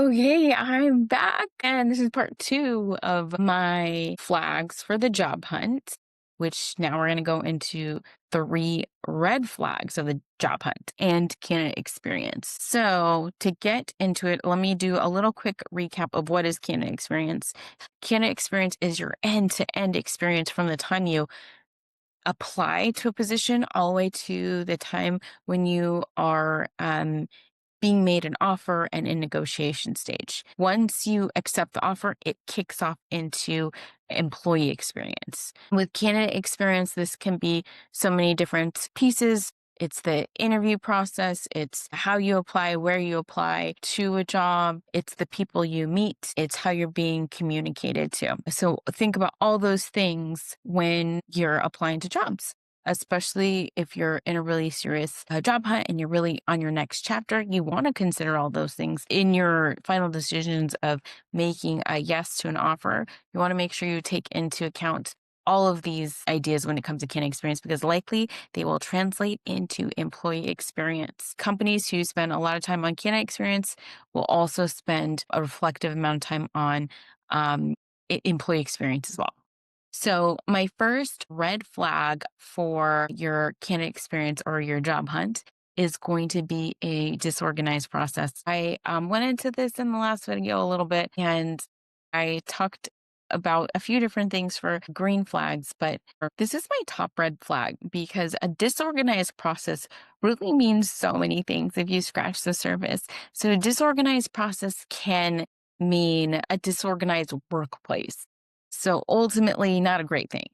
Okay, I'm back, and this is part two of my flags for the job hunt, which now we're going to go into three red flags of the job hunt and candidate experience. So, to get into it, let me do a little quick recap of what is candidate experience. Candidate experience is your end to end experience from the time you apply to a position all the way to the time when you are being made an offer and in negotiation stage. Once you accept the offer, it kicks off into employee experience. With candidate experience, this can be so many different pieces. It's the interview process. It's how you apply, where you apply to a job. It's the people you meet. It's how you're being communicated to. So think about all those things when you're applying to jobs, especially if you're in a really serious job hunt and you're really on your next chapter. You want to consider all those things in your final decisions of making a yes to an offer. You want to make sure you take into account all of these ideas when it comes to candidate experience, because likely they will translate into employee experience. Companies who spend a lot of time on candidate experience will also spend a reflective amount of time on employee experience as well. So, my first red flag for your candidate experience or your job hunt is going to be a disorganized process. I went into this in the last video a little bit, and I talked about a few different things for green flags, but this is my top red flag because a disorganized process really means so many things if you scratch the surface. So, a disorganized process can mean a disorganized workplace. So ultimately, not a great thing.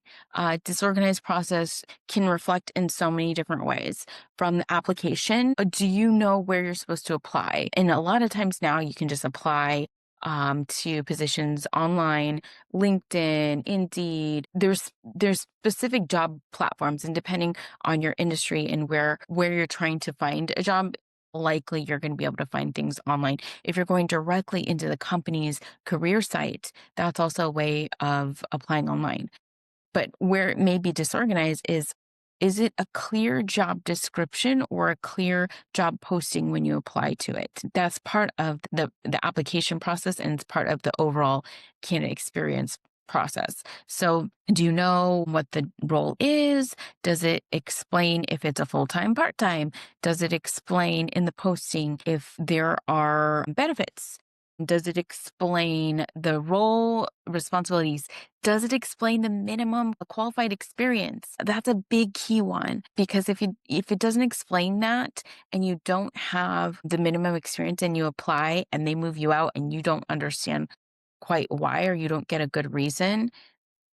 Disorganized process can reflect in so many different ways. From the application, do you know where you're supposed to apply? And a lot of times now you can just apply to positions online, LinkedIn, Indeed. There's specific job platforms, and depending on your industry and where you're trying to find a job, likely you're going to be able to find things online. If you're going directly into the company's career site, that's also a way of applying online. But where it may be disorganized is it a clear job description or a clear job posting when you apply to it? That's part of the application process, and it's part of the overall candidate experience process. So, do you know what the role is? Does it explain if it's a full-time, part-time? Does it explain in the posting if there are benefits? Does it explain the role, responsibilities? Does it explain the minimum qualified experience? That's a big key one, because if it doesn't explain that and you don't have the minimum experience and you apply and they move you out and you don't understand quite why, or you don't get a good reason,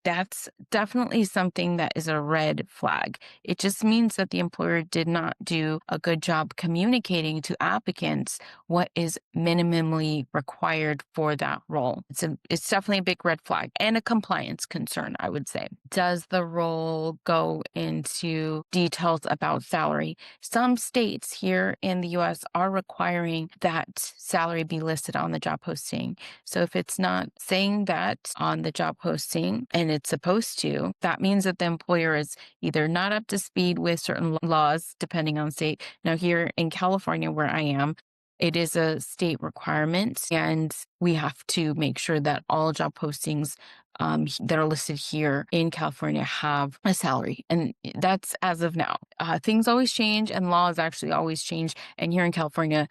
that's definitely something that is a red flag. It just means that the employer did not do a good job communicating to applicants what is minimally required for that role. It's definitely a big red flag and a compliance concern, I would say. Does the role go into details about salary? Some states here in the US are requiring that salary be listed on the job posting. So if it's not saying that on the job posting and it's supposed to, that means that the employer is either not up to speed with certain laws, depending on state. Now, here in California, where I am, it is a state requirement, and we have to make sure that all job postings that are listed here in California have a salary. And that's as of now. Things always change, and laws actually always change. And here in California,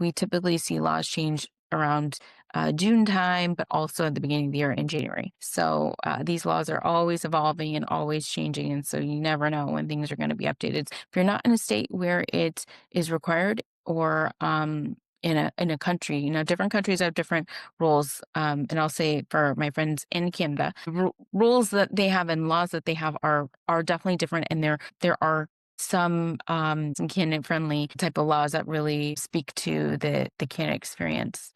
we typically see laws change around June time, but also at the beginning of the year in January. So these laws are always evolving and always changing. And so you never know when things are going to be updated. If you're not in a state where it is required, or in a country, different countries have different rules. And I'll say for my friends in Canada, rules that they have and laws that they have are definitely different. And there are some candidate friendly type of laws that really speak to the candidate experience.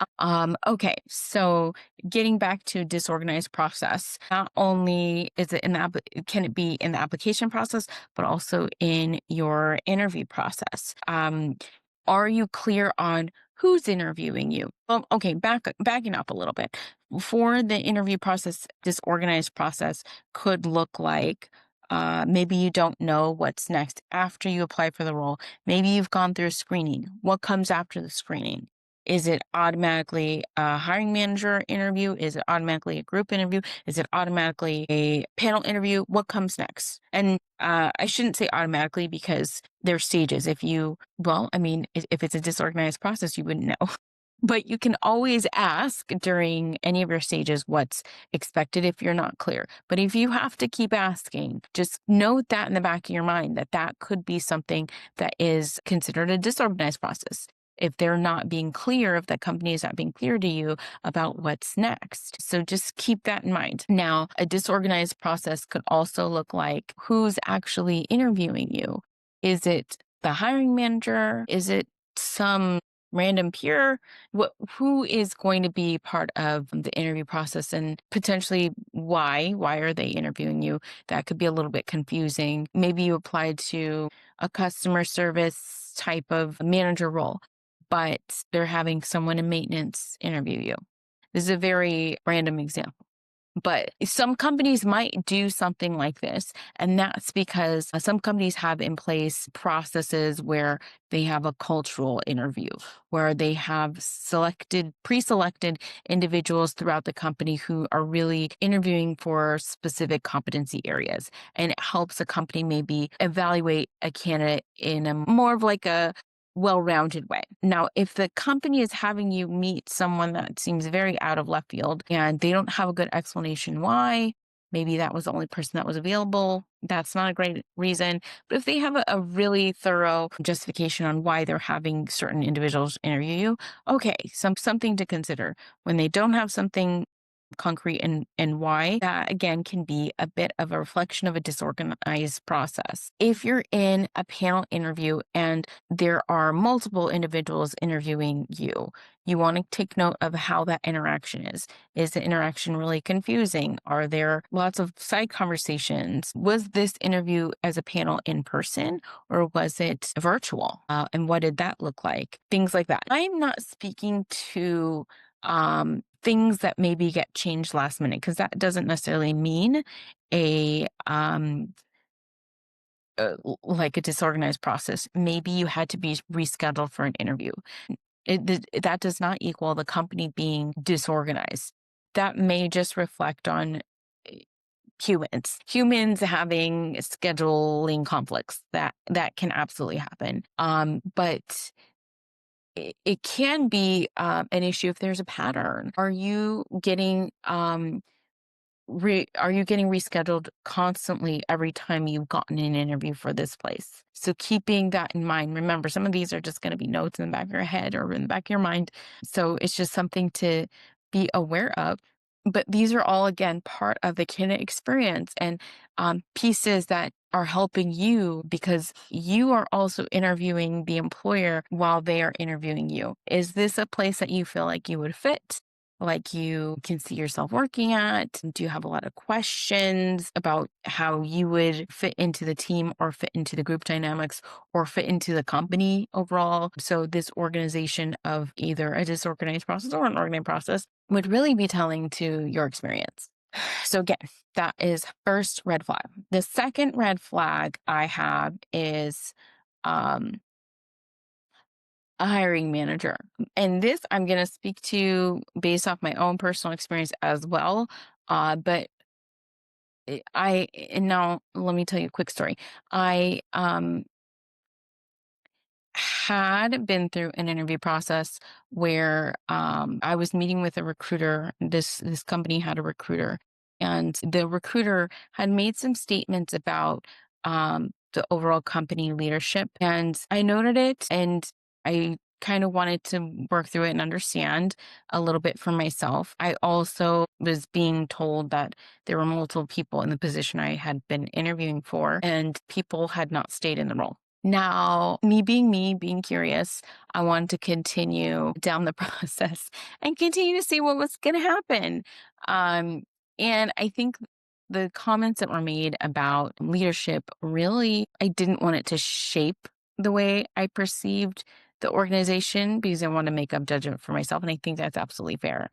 Okay, so getting back to disorganized process, not only is it can it be in the application process, but also in your interview process. Are you clear on who's interviewing you? Well, okay, backing up a little bit. For the interview process, disorganized process could look like maybe you don't know what's next after you apply for the role. Maybe you've gone through a screening. What comes after the screening? Is it automatically a hiring manager interview? Is it automatically a group interview? Is it automatically a panel interview? What comes next? And I shouldn't say automatically because there's stages. Well, I mean, if it's a disorganized process, you wouldn't know. But you can always ask during any of your stages what's expected if you're not clear. But if you have to keep asking, just note that in the back of your mind that that could be something that is considered a disorganized process. If they're not being clear, if the company is not being clear to you about what's next. So just keep that in mind. Now, a disorganized process could also look like who's actually interviewing you. Is it the hiring manager? Is it some random peer? Who is going to be part of the interview process, and potentially why are they interviewing you? That could be a little bit confusing. Maybe you applied to a customer service type of manager role, but they're having someone in maintenance interview you. This is a very random example. But some companies might do something like this. And that's because some companies have in place processes where they have a cultural interview, where they have pre-selected individuals throughout the company who are really interviewing for specific competency areas. And it helps a company maybe evaluate a candidate in a more of like a well-rounded way. Now, if the company is having you meet someone that seems very out of left field and they don't have a good explanation why, maybe that was the only person that was available, that's not a great reason. But if they have a really thorough justification on why they're having certain individuals interview you, okay, something to consider. When they don't have something concrete and why, that again can be a bit of a reflection of a disorganized process. If you're in a panel interview and there are multiple individuals interviewing you, you want to take note of how that interaction is. Is the interaction really confusing? Are there lots of side conversations? Was this interview as a panel in person or was it virtual? And what did that look like? Things like that. I'm not speaking to things that maybe get changed last minute, because that doesn't necessarily mean a like a disorganized process. Maybe you had to be rescheduled for an interview. That does not equal the company being disorganized. That may just reflect on eh, humans having scheduling conflicts. That can absolutely happen. But it can be an issue if there's a pattern. Are you getting rescheduled constantly every time you've gotten an interview for this place? So keeping that in mind, remember, some of these are just going to be notes in the back of your head or in the back of your mind. So it's just something to be aware of. But these are all, again, part of the candidate experience and pieces that are helping you because you are also interviewing the employer while they are interviewing you. Is this a place that you feel like you would fit? Like you can see yourself working at? Do you have a lot of questions about how you would fit into the team or fit into the group dynamics or fit into the company overall? So this organization of either a disorganized process or an organized process would really be telling to your experience. So again, that is first red flag. The second red flag I have is um, a hiring manager. And this I'm going to speak to based off my own personal experience as well. But and now let me tell you a quick story. I had been through an interview process where I was meeting with a recruiter. This company had a recruiter, and the recruiter had made some statements about the overall company leadership, and I noted it, and I kind of wanted to work through it and understand a little bit for myself. I also was being told that there were multiple people in the position I had been interviewing for, and people had not stayed in the role. Now, me, being curious, I wanted to continue down the process and continue to see what was going to happen. Um, and I think the comments that were made about leadership really, I didn't want it to shape the way I perceived the organization because I want to make a judgment for myself. And I think that's absolutely fair.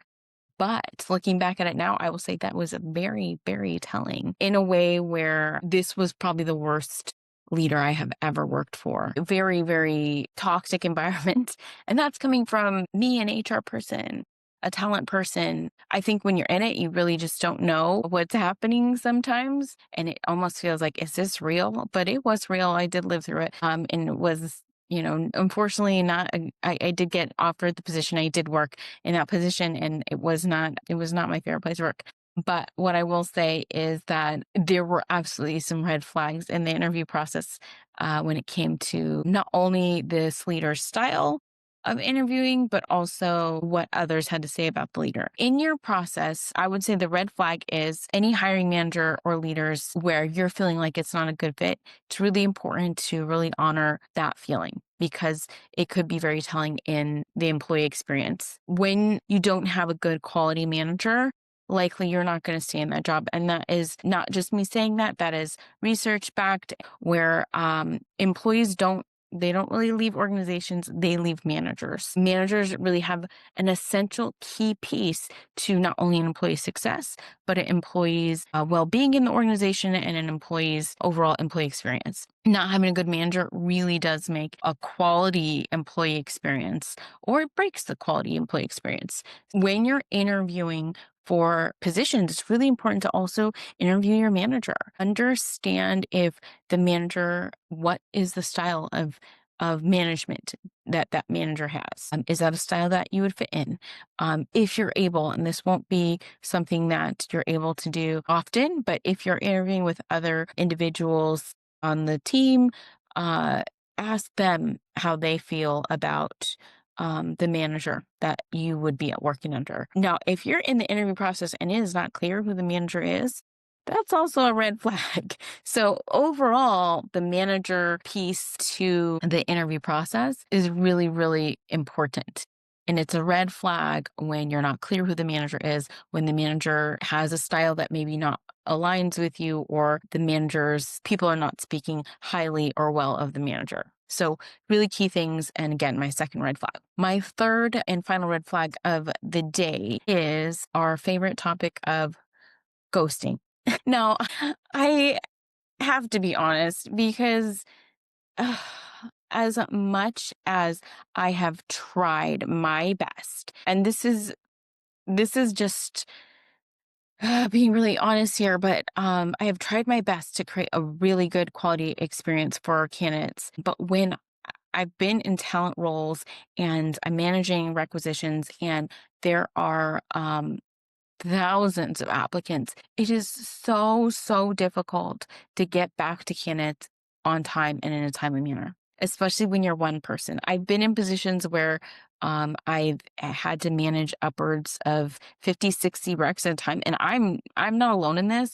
But looking back at it now, I will say that was very, very telling in a way where this was probably the worst leader I have ever worked for. Very, very toxic environment. And that's coming from me, an HR person, a talent person. I think when you're in it, you really just don't know what's happening sometimes. And it almost feels like, is this real? But it was real. I did live through it. And it was, unfortunately not, I did get offered the position. I did work in that position, and it was not my favorite place to work. But what I will say is that there were absolutely some red flags in the interview process when it came to not only this leader's style of interviewing, but also what others had to say about the leader. In your process, I would say the red flag is any hiring manager or leaders where you're feeling like it's not a good fit. It's really important to really honor that feeling because it could be very telling in the employee experience. When you don't have a good quality manager, likely you're not going to stay in that job. And that is not just me saying that, that is research backed where employees they don't really leave organizations, they leave managers. Managers really have an essential key piece to not only an employee's success, but an employee's well-being in the organization and an employee's overall employee experience. Not having a good manager really does make a quality employee experience, or it breaks the quality employee experience. When you're interviewing for positions, it's really important to also interview your manager. Understand if the manager, what is the style of management that manager has? Is that a style that you would fit in? If you're able, and this won't be something that you're able to do often, but if you're interviewing with other individuals on the team, ask them how they feel about the manager that you would be working under. Now, if you're in the interview process and it is not clear who the manager is, that's also a red flag. So overall, the manager piece to the interview process is really, really important. And it's a red flag when you're not clear who the manager is, when the manager has a style that maybe not aligns with you, or the manager's people are not speaking highly or well of the manager. So really key things. And again, my second red flag. My third and final red flag of the day is our favorite topic of ghosting. Now, I have to be honest because uh, as much as I have tried my best, and this is just being really honest here, but I have tried my best to create a really good quality experience for our candidates. But when I've been in talent roles and I'm managing requisitions, and there are thousands of applicants, it is so, so difficult to get back to candidates on time and in a timely manner, especially when you're one person. I've been in positions where I've had to manage upwards of 50, 60 recs at a time. And I'm not alone in this.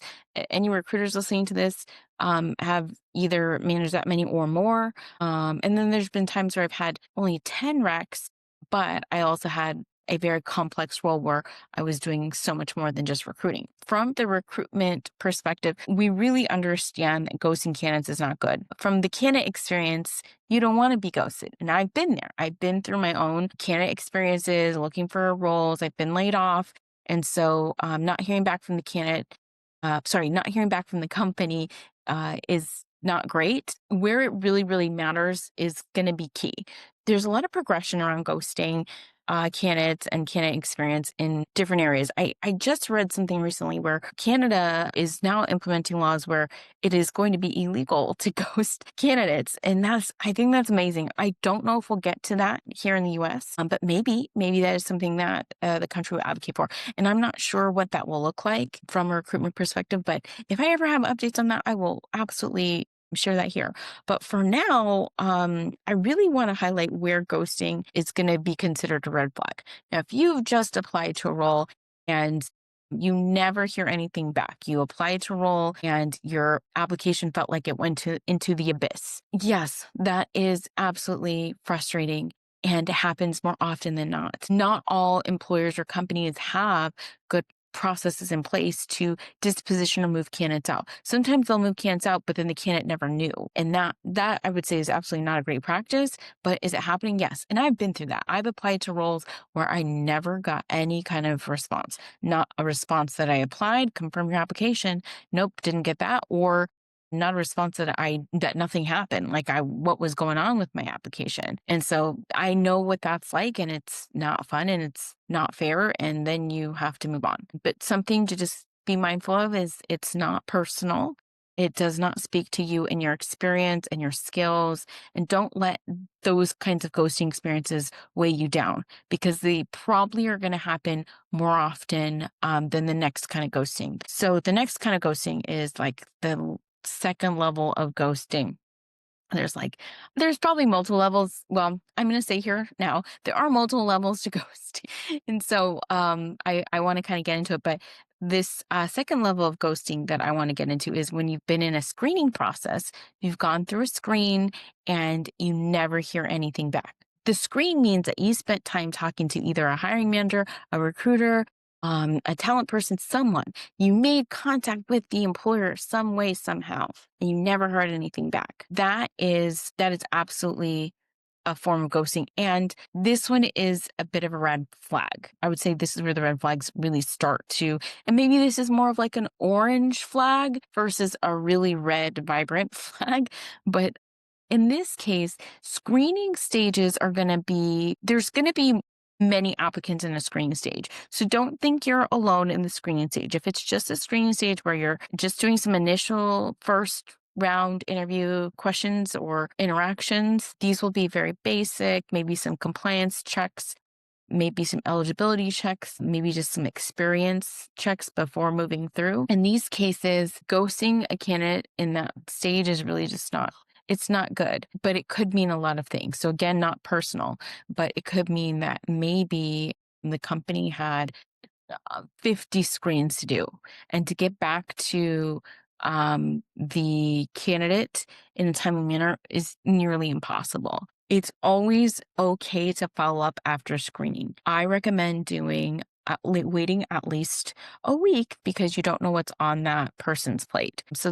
Any recruiters listening to this have either managed that many or more. And then there's been times where I've had only 10 recs, but I also had a very complex role where I was doing so much more than just recruiting. From the recruitment perspective, we really understand that ghosting candidates is not good. From the candidate experience, you don't want to be ghosted. And I've been there. I've been through my own candidate experiences, looking for roles. I've been laid off. And so not hearing back from the candidate, not hearing back from the company is not great. Where it really, really matters is going to be key. There's a lot of progression around ghosting candidates and candidate experience in different areas. I just read something recently where Canada is now implementing laws where it is going to be illegal to ghost candidates. And I think that's amazing. I don't know if we'll get to that here in the US, but maybe that is something that the country will advocate for. And I'm not sure what that will look like from a recruitment perspective, but if I ever have updates on that, I will absolutely share that here. But for now, I really want to highlight where ghosting is going to be considered a red flag. Now, if you've just applied to a role and you never hear anything back, you applied to a role and your application felt like it went into the abyss. Yes, that is absolutely frustrating. And it happens more often than not. Not all employers or companies have good processes in place to disposition or move candidates out. Sometimes they'll move candidates out, but then the candidate never knew. And that I would say is absolutely not a great practice, but is it happening? Yes. And I've been through that. I've applied to roles where I never got any kind of response, not a response that I applied, confirm your application. Nope, didn't get that. Or not a response that nothing happened. Like what was going on with my application. And so I know what that's like, and it's not fun and it's not fair. And then you have to move on. But something to just be mindful of is it's not personal. It does not speak to you and your experience and your skills. And don't let those kinds of ghosting experiences weigh you down, because they probably are going to happen more often than the next kind of ghosting. So the next kind of ghosting is like the second level of ghosting. There's probably multiple levels. Well, I'm going to say here now, there are multiple levels to ghosting. And so I want to kind of get into it. But this second level of ghosting that I want to get into is when you've been in a screening process, you've gone through a screen and you never hear anything back. The screen means that you spent time talking to either a hiring manager, a recruiter, a talent person, someone. You made contact with the employer some way, somehow, and you never heard anything back. That is absolutely a form of ghosting. And this one is a bit of a red flag. I would say this is where the red flags really start to, and maybe this is more of like an orange flag versus a really red, vibrant flag. But in this case, screening stages there's going to be many applicants in a screening stage. So don't think you're alone in the screening stage. If it's just a screening stage where you're just doing some initial first round interview questions or interactions, these will be very basic, maybe some compliance checks, maybe some eligibility checks, maybe just some experience checks before moving through. In these cases, ghosting a candidate in that stage is really just it's not good, but it could mean a lot of things. So again, not personal, but it could mean that maybe the company had 50 screens to do, and to get back to the candidate in a timely manner is nearly impossible. It's always okay to follow up after screening. I recommend waiting at least a week, because you don't know what's on that person's plate. So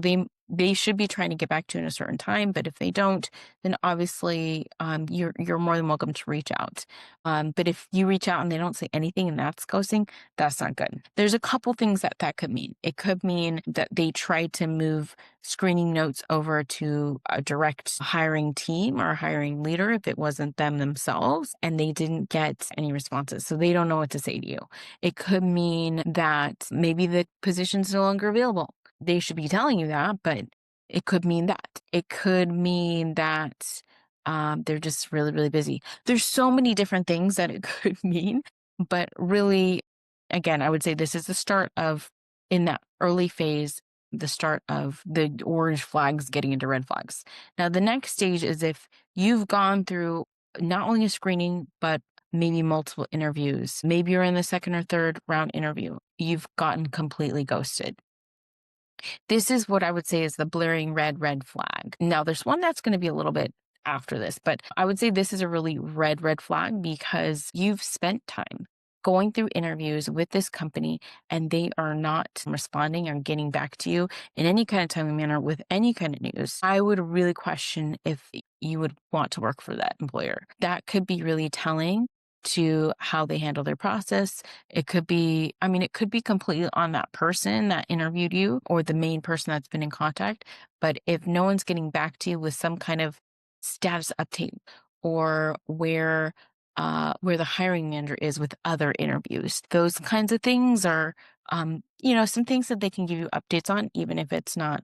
they should be trying to get back to you in a certain time, but if they don't, then obviously you're more than welcome to reach out. But if you reach out and they don't say anything and that's ghosting, that's not good. There's a couple things that could mean. It could mean that they tried to move screening notes over to a direct hiring team or hiring leader if it wasn't them themselves, and they didn't get any responses. So they don't know what to say to you. It could mean that maybe the position's no longer available. They should be telling you that, but it could mean that. It could mean that they're just really, really busy. There's so many different things that it could mean, but really, again, I would say this is the start of, in that early phase, the start of the orange flags getting into red flags. Now, the next stage is if you've gone through not only a screening, but maybe multiple interviews. Maybe you're in the second or third round interview. You've gotten completely ghosted. This is what I would say is the blaring red flag. Now, there's one that's going to be a little bit after this, but I would say this is a really red flag, because you've spent time going through interviews with this company and they are not responding or getting back to you in any kind of timely manner with any kind of news. I would really question if you would want to work for that employer. That could be really telling to how they handle their process. It could be completely on that person that interviewed you or the main person that's been in contact. But if no one's getting back to you with some kind of status update, or where the hiring manager is with other interviews, those kinds of things are, some things that they can give you updates on, even if it's not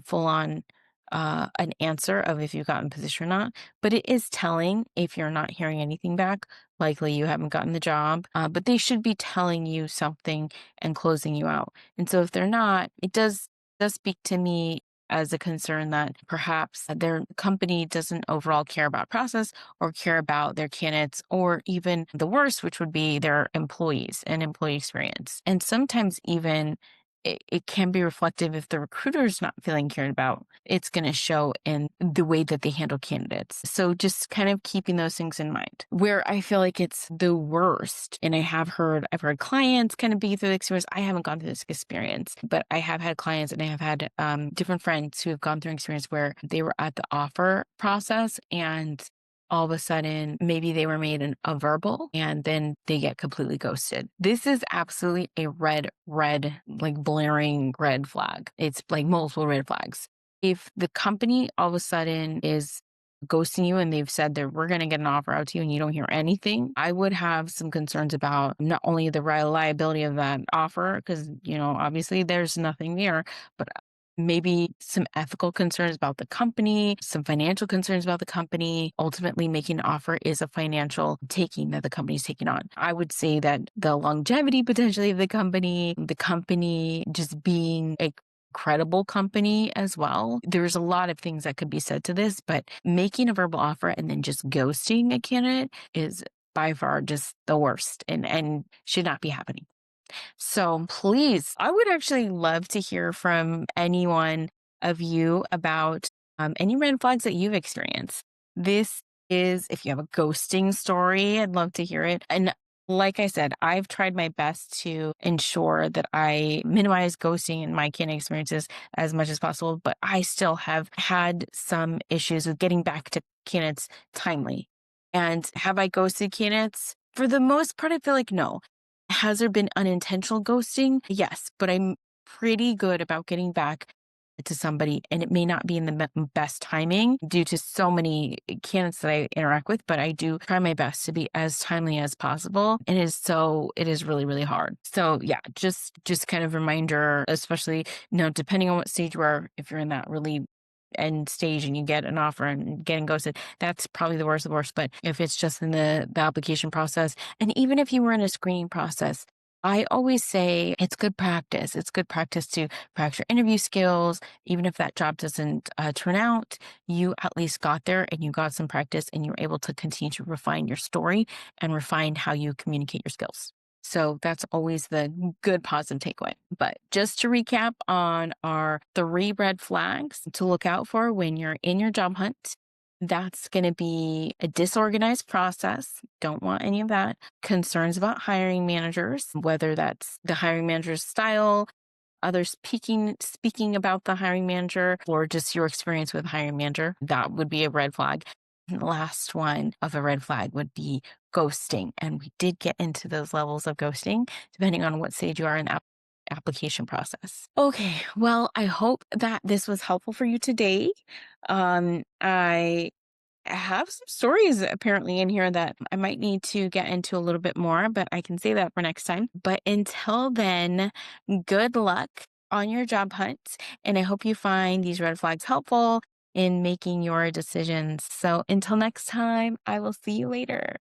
full on an answer of if you've gotten a position or not. But it is telling if you're not hearing anything back. Likely you haven't gotten the job, but they should be telling you something and closing you out. And so if they're not, it does speak to me as a concern that perhaps their company doesn't overall care about process or care about their candidates, or even the worst, which would be their employees and employee experience. And sometimes even it can be reflective if the recruiter is not feeling cared about. It's going to show in the way that they handle candidates. So just kind of keeping those things in mind. Where I feel like it's the worst, and I've heard clients kind of be through the experience. I haven't gone through this experience, but I have had clients, and I have had different friends who have gone through an experience where they were at the offer process, and all of a sudden, maybe they were made a verbal, and then they get completely ghosted. This is absolutely a red, like blaring red flag. It's like multiple red flags. If the company all of a sudden is ghosting you and they've said that we're going to get an offer out to you and you don't hear anything, I would have some concerns about not only the reliability of that offer, because, obviously there's nothing there, but maybe some ethical concerns about the company, some financial concerns about the company. Ultimately, making an offer is a financial taking that the company's taking on. I would say that the longevity potentially of the company just being a credible company as well. There's a lot of things that could be said to this, but making a verbal offer and then just ghosting a candidate is by far just the worst and should not be happening. So please, I would actually love to hear from any one of you about any red flags that you've experienced. This is, if you have a ghosting story, I'd love to hear it. And like I said, I've tried my best to ensure that I minimize ghosting in my candidate experiences as much as possible, but I still have had some issues with getting back to candidates timely. And have I ghosted candidates? For the most part, I feel like no. Has there been unintentional ghosting? Yes, but I'm pretty good about getting back to somebody, and it may not be in the best timing due to so many candidates that I interact with, but I do try my best to be as timely as possible. It is really, really hard. So yeah, just kind of reminder, especially, depending on what stage you are, if you're in that really end stage and you get an offer and getting ghosted, that's probably the worst of the worst. But if it's just in the application process, and even if you were in a screening process, I always say it's good practice. It's good practice to practice your interview skills. Even if that job doesn't turn out, you at least got there and you got some practice and you're able to continue to refine your story and refine how you communicate your skills. So that's always the good positive takeaway. But just to recap on our 3 red flags to look out for when you're in your job hunt, that's going to be a disorganized process. Don't want any of that. Concerns about hiring managers, whether that's the hiring manager's style, others speaking about the hiring manager, or just your experience with hiring manager. That would be a red flag. And the last one of a red flag would be ghosting. And we did get into those levels of ghosting, depending on what stage you are in the application process. Okay, well, I hope that this was helpful for you today. I have some stories apparently in here that I might need to get into a little bit more, but I can say that for next time. But until then, good luck on your job hunt. And I hope you find these red flags helpful in making your decisions. So until next time, I will see you later.